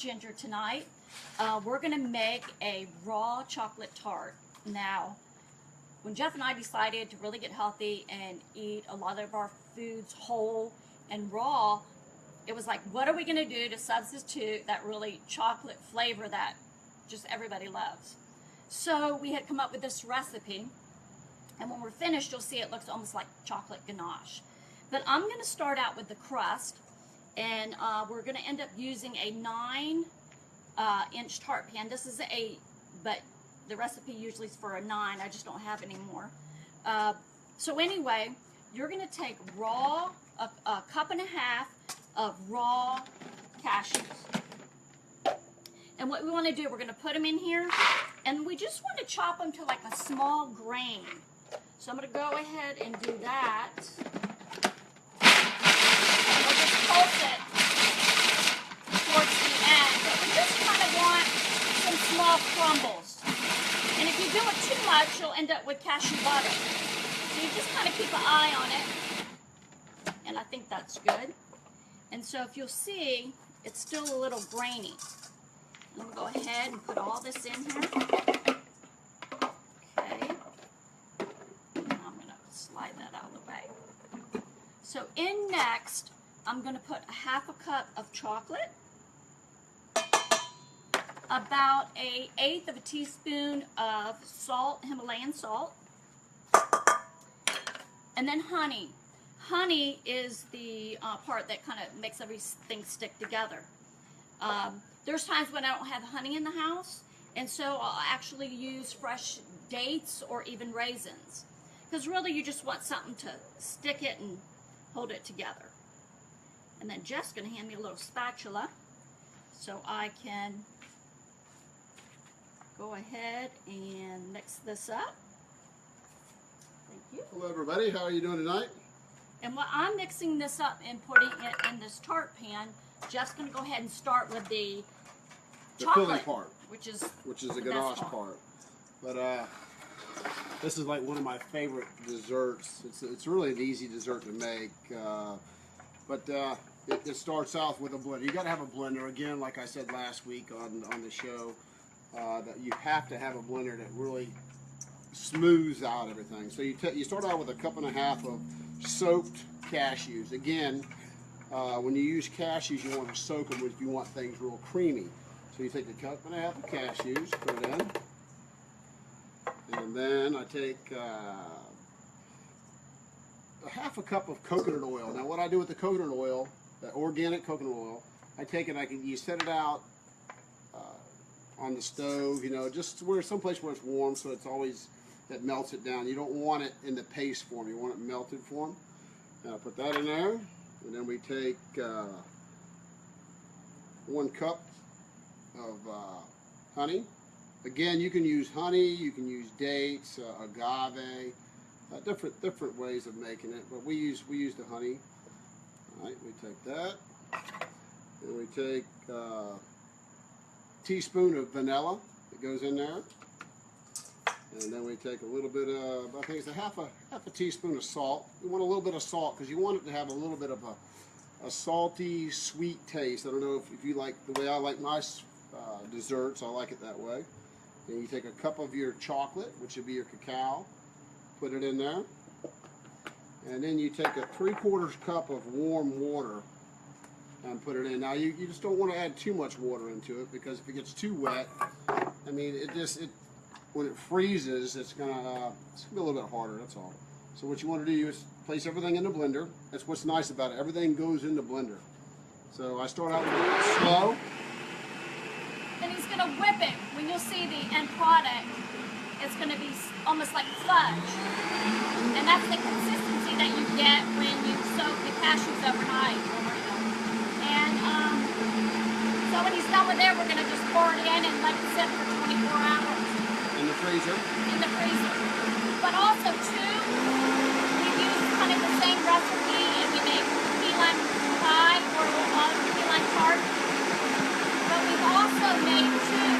Ginger tonight. We're going to make a raw chocolate tart. Now, when Jeff and I decided to really get healthy and eat a lot of our foods whole and raw, it was like, what are we going to do to substitute that really chocolate flavor that just everybody loves? So we had come up with this recipe, and when we're finished, you'll see it looks almost like chocolate ganache. But I'm going to start out with the crust, and we're going to end up using a 9-inch tart pan. This is but the recipe usually is for a 9. I just don't have any more. So anyway, you're going to take a cup and a half of raw cashews. And what we want to do, we're going to put them in here, and we just want to chop them to like a small grain. So I'm going to go ahead and do that. We'll just pulse it towards the end, but we just kind of want some small crumbles. And if you do it too much, you'll end up with cashew butter. So you just kind of keep an eye on it, and I think that's good. And so if you'll see, it's still a little grainy. I'm going to go ahead and put all this in here. Okay. And I'm going to slide that out of the way. So in next, I'm going to put a half a cup of chocolate, about an 1/8 of a teaspoon of salt, Himalayan salt, and then honey. Honey is the part that kind of makes everything stick together. There's times when I don't have honey in the house, and so I'll actually use fresh dates or even raisins. Because really you just want something to stick it and hold it together. And then Jeff's going to hand me a little spatula so I can go ahead and mix this up. Thank you. Hello everybody, how are you doing tonight? And while I'm mixing this up and putting it in this tart pan, Jeff's going to go ahead and start with the chocolate filling part, which is the ganache part. But this is like one of my favorite desserts. It's really an easy dessert to make, but it starts off with a blender. You got to have a blender. Again, like I said last week on the show, that you have to have a blender that really smooths out everything. So you start out with a cup and a half of soaked cashews. Again, when you use cashews, you want to soak them if you want things real creamy. So you take a cup and a half of cashews, put it in, and then I take a half a cup of coconut oil. Now what I do with the coconut oil, the organic coconut oil, I take it, you set it out on the stove, just someplace where it's warm, so it's always, that melts it down. You don't want it in the paste form, you want it melted form. Now put that in there, and then we take 1 cup of honey. Again, you can use honey, you can use dates, agave, different ways of making it, but we use the honey. All right, we take that, and we take a teaspoon of vanilla that goes in there. And then we take a little bit of, I think it's a half a teaspoon of salt. You want a little bit of salt because you want it to have a little bit of a salty, sweet taste. I don't know if you like the way I like my desserts. I like it that way. And you take a cup of your chocolate, which would be your cacao, put it in there. And then you take a 3/4 cup of warm water and put it in. Now you just don't want to add too much water into it, because if it gets too wet, I mean, when it freezes, it's gonna be a little bit harder, that's all. So what you want to do is place everything in the blender. That's what's nice about it. Everything goes in the blender. So I start out with it slow. And he's going to whip it. When you'll see the end product, it's going to be almost like fudge. And that's the consistency that you get when you soak the cashews overnight. And so when he's done with it, we're going to just pour it in and let it sit for 24 hours. In the freezer? In the freezer. But also, too, we use kind of the same recipe, and we make key lime pie or key lime tart. But we've also made, too,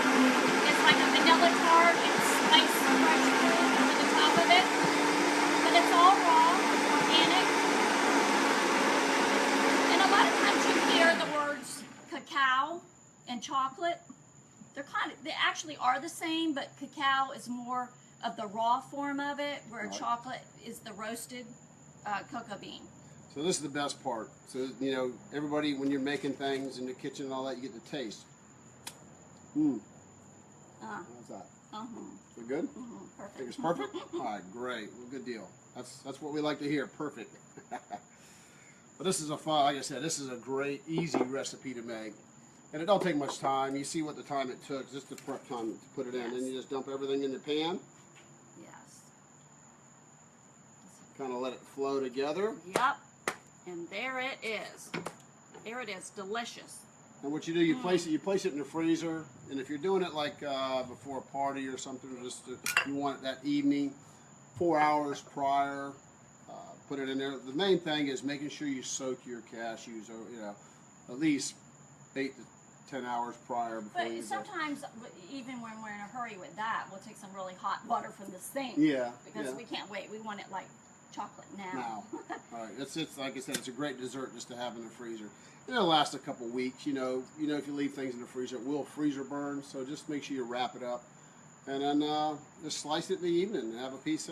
it's like a vanilla tart and sliced fresh fruit over the top of it. But it's all raw, organic. And a lot of times you hear the words cacao and chocolate. They actually are the same, but cacao is more of the raw form of it, where Right. chocolate is the roasted cocoa bean. So this is the best part. So, you know, everybody, when you're making things in the kitchen and all that, you get the taste. How's that? Is it good? Perfect. Think it's perfect? All right, great. Well, good deal. That's what we like to hear. Perfect. But this is a fun, like I said, this is a great, easy recipe to make. And it don't take much time. You see what the time it took, just the prep time to put it in. Yes. Then you just dump everything in the pan, Yes. kind of let it flow together. Yep. And there it is. There it is. Delicious. And what you do, you place it in the freezer. And if you're doing it like before a party or something, you want it that evening, 4 hours prior, put it in there. The main thing is making sure you soak your cashews, or you know, at least 8 to 10 hours prior before But you. sometimes, even when we're in a hurry with that, we'll take some really hot water from the sink. Yeah. Because yeah. we can't wait. We want it like chocolate now. Now, all right. It's like I said, it's a great dessert just to have in the freezer. And it'll last a couple weeks. You know, if you leave things in the freezer, it will freezer burn. So just make sure you wrap it up, and then just slice it in the evening and have a piece.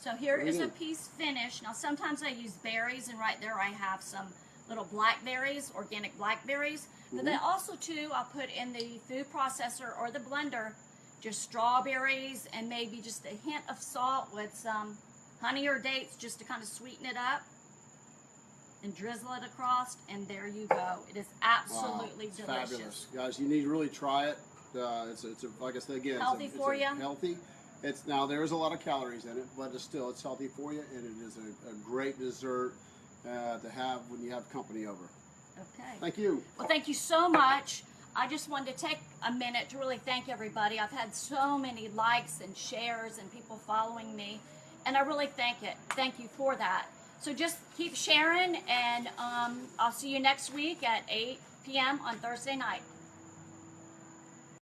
So here is a Really? piece finished. Now sometimes I use berries, and right there I have some little blackberries, organic blackberries. But then also too, I'll put in the food processor or the blender just strawberries and maybe just a hint of salt with some honey or dates just to kind of sweeten it up. And drizzle it across, and there you go. It is absolutely It's delicious. fabulous, guys. You need to really try it. It's like I said again, Healthy for you. Healthy. It's now there's a lot of calories in it, but it's healthy for you, and it is a great dessert to have when you have company over. Okay. Thank you. Well, thank you so much. I just wanted to take a minute to really thank everybody. I've had so many likes and shares and people following me, and I really thank you for that. So just keep sharing, and I'll see you next week at 8 p.m. on Thursday night.